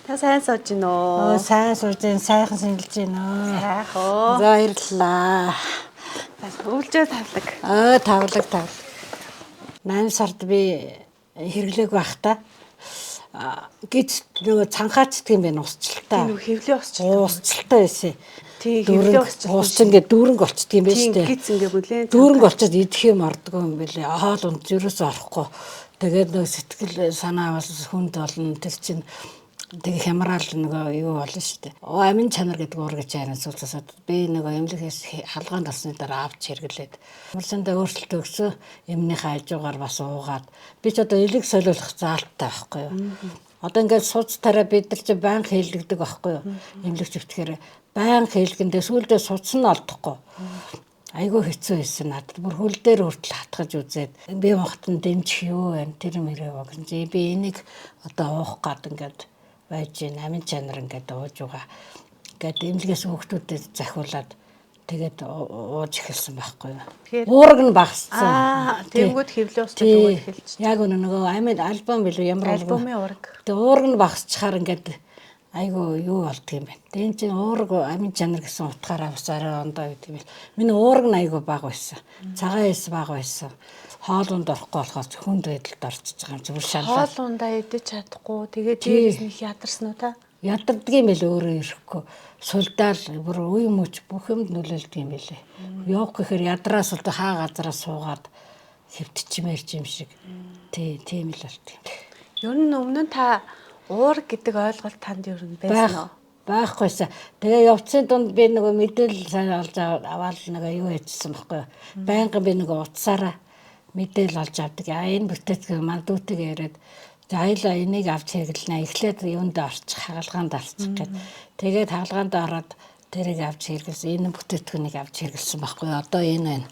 Та сайн сууж гин үү? Сайн сууж гин, сайхан сэнгэлж гин үү. Сайхан. За баярлалаа. Өвлжөө тавлаг. Тавлаг. 8 сард би хэрэглээг байхдаа гिज нөгөө цанхаачдаг юм байна усчлалтаа. Тийм хэвлээ усчлалтай. Усчлалтай байсан. Тийм хэвлээ усчлалтай. Ус ингээ дүүрэнг болчдөг юм байна шүү дээ. Тийм гиз ингээ бүлээн. Дүүрэнг болчиход идэх юм ордгоо юм бэлээ. Хоол унд юусоо орохгүй. Тэгээд нөгөө сэтгэл санаа бол хүнд болно. Тэр чинь тэг хямраал нөгөө юу болно шүү дээ. Амин чанар гэдэг уургаж хайран суулсаад би нөгөө эмнэлгээс халгаанд олсны дараа авч хэрэглээд урсандаа өөрчлөлт өгсөн эмнийхээ хажуугаар бас уугаад би ч одоо элэг солиулах заалттай байхгүй юу. Одоо ингээд суц тараа бид нар чи байнга хийлгдэг байхгүй юу. Эмнэлэг зөвтгөхөр байнга хийлгэндээ сүүлдээ суц нь олдохгүй. Айгүй хэцүү байсан надад бүр хөл дээр хүртэл хатгаж үзээд би мохтон дэмжих юу вэ тэр мөрөө гэсэн чи би энийг одоо уух гад ингээд байж амин чанар ингээд ууж байгаа. Ингээд эмнэлгээс хүүхдүүдэд захиулаад тэгээд ууж эхэлсэн байхгүй юу. Уураг нь багассан. Тэнгүүд хэвлээ устай ууж эхэлж. Яг нөгөө амин альбом билүү ямар альбомын уураг. Тэгээд уураг нь багасчихаар ингээд айгүй юу болдго юм бэ. Тэгээд чинь уураг амин чанар гэсэн утгаараа бас арай ондоо гэдэг юм. Миний уураг нь айгүй бага байсан. Цагаан эс бага байсан. Хоол унд орохгүй болохоос хүнд байдалд орчиж байгаа юм зүгээр шаналаа. Хоол ундаа идэж чадахгүй. Тэгээд дээрээс нь ядарсан уу та? Ядардаг юм байл өөрөө ирэхгүй. Сулдаал бүр үе мөч бүх юмд нөлөөлдөг юм байлээ. Явах гэхээр ядраас бол хаа газараа суугаад хэвтчмээрч юм шиг. Тийм л болт юм. Ер нь өмнө нь та уураг гэдэг ойлголт танд ер нь байсан уу? Байхгүйсэн. Тэгээ явцын дунд би нөгөө мэдээлэл сайн олж аваад нөгөө юу хийжсэн байхгүй юу. Байнга би нөгөө утсаараа мэдээл олж авдаг. Энэ бүтэцгээ мандуутыг яриад за аялаа энийг авч хэрэглэнэ. Эхлээд юунд орчих, хаалгаанд орчих гэд. Тэгээд хаалгаанд ороод тэрийг авч хэрэглэсэн. Энэ бүтэцгээнийг авч хэрэглэсэн байхгүй юу. Одоо энэ байна.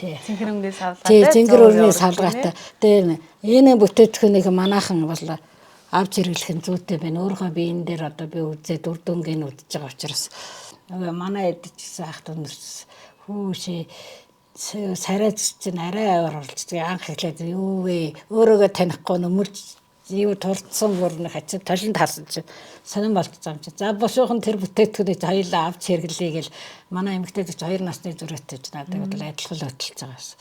Цэнгэр өрнгийн савлгаатай. Тий, цэнгэр өрнгийн савлгаатай. Тэгээ энэ бүтэцгээнийг манайхан бол авч хэрэглэх нь зүйтэй байна. Өөрөө би энэ дээр одоо би үзээд үр дүнгийн үдчихэж байгаа учраас манай эдчихсэн ахт өнөрс хүүшээ сарайч чинь арай аваар болчихдаг. Анх эхлээд юу вэ? Өөрөөгөө танихгүй нөмөрж юу турцсан бүрнэ хачид толинд харсан чинь сонирн болчихсон юм чи. За бошуухан тэр бүтээтгүүнийг хоёулаа авч хэрэглэе гэл манай эмэгтэйч 2 насны зүрхтэй ч надад бол адилхан хөдөлж байгаа ш.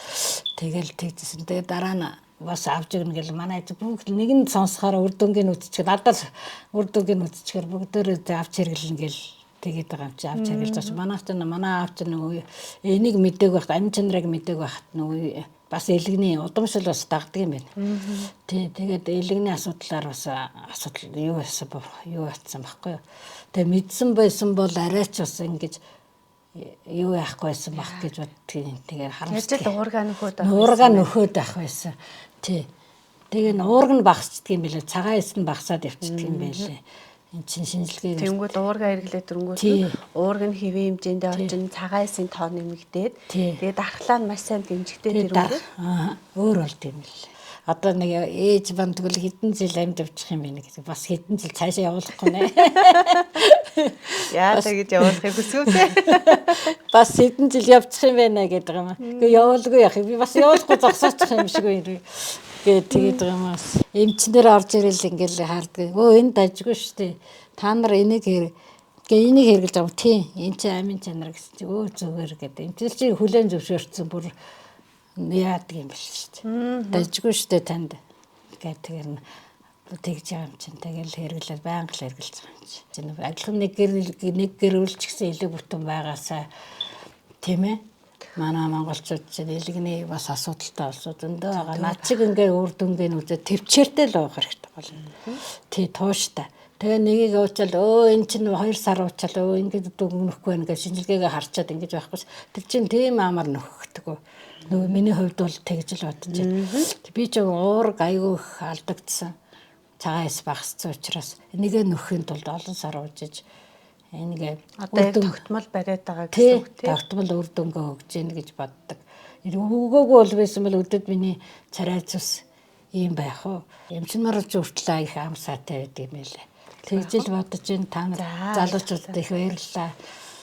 Тэгэл тэгжсэн. Тэгээ дараа нь бас авч өгнө гэл манай бүгд нэгэнд сонсохоор үр дүнгийн үдчихээр надад үр дүнгийн үдчихээр бүгдөө авч хэрэглэнэ гэл тэгээд байгаа юм чи авч хэрэглэж байгаа. Манай авч нөгөө энийг мэдээг байхад амин чанарыг мэдээг байхад нөгөө бас элэгний удамшил бас дагдаг юм байна. Тэгээд элэгний асуудлаар бас асуудал юу байсан байхгүй юу. Тэгээд мэдсэн байсан бол арайч бас ингэж юу яахгүй байсан бах гэж боддгийг тэгээд харамсдаг. Яаж уурга нөхөд ах байсан. Тэгээ уурга нь багасчдаг юм билээ. Цагаан эс нь багасаад явчихдаг юм байлээ. Энд чинь шинжилгээ. Тэнгүүд уурга хэрэглээд дөрөнгөс уурга нь хэвийн хэмжээндээ орчин цагаан эсийн тоо нэмэгдээд тэгээд дархлаа нь маш сайн дэмжигдээд ирвэ. Өөр болд юм лээ. Одоо нэг ээж бандгал хэдэн жил амьд авчих юм бэ гэдэг. Бас хэдэн жил цаашаа явуулахгүй нэ. Яа тэгэж явуулахыг хүсвэл. Бас хэдэн жил явчих юм байна гэдэг юм. Гэхдээ явуулгүй яах. Би бас явуулахгүй зогсоочих юм шиг байна. Тэгээд байгаа юм бас. Эмчнэр орж ирэл ингээл хаардаг. Энэ дажгүй шүү дээ. Та нар энийг хэрэглэж байгаа. Тийм. Энэ чинь амин чанар гэсэн чи зүгээр гэдэг. Эмчнэр чи хүлэн зөвшөөрсөн бүр яадаг юм биш шүү дээ. Дажгүй шүү дээ танд. Тэгээд тэгж байгаа юм чинь. Тэгэл хэрэглээд байнга л хэрэглэж байгаа юм чинь. Адилхан нэг гэрүүлч гэсэн илүү бүтэн байгаасаа тийм ээ. Манай монголчууд чинь элэгний бас асуудалтай болсон зөндөө байгаа. Над чиг ингээ үр дүнгийн үзээд төвчээртэй л уух хэрэгтэй болно. Тий тууштай. Тэгээ нэгийг уучаал энэ чинь 2 сар уучаал ингээд дүгнөхгүй байна гэж шинжилгээгээ харчаад ингэж байхгүй. Тэр чинь тийм амар нөхөгдөгөө. Нөгөө миний хувьд бол тэгж л бодож байна. Би ч уураг айгүй алдагдсан. Цагаан эс багассан учраас нэгээ нөхөхийн тулд олон сар уужиж энэгээ одоо тогтмол бариад байгаа гэсэн үг тийм. Тогтмол үр дүнгээ өгж гин гэж боддог. Өгөөгүй бол байсан бол өдөд миний царай цус ийм байх уу. Эмчнэр ч хүртэл их амсаатай байдаг юм байлээ. Тэгж л бодож ин та залуучуудад их баярлалаа.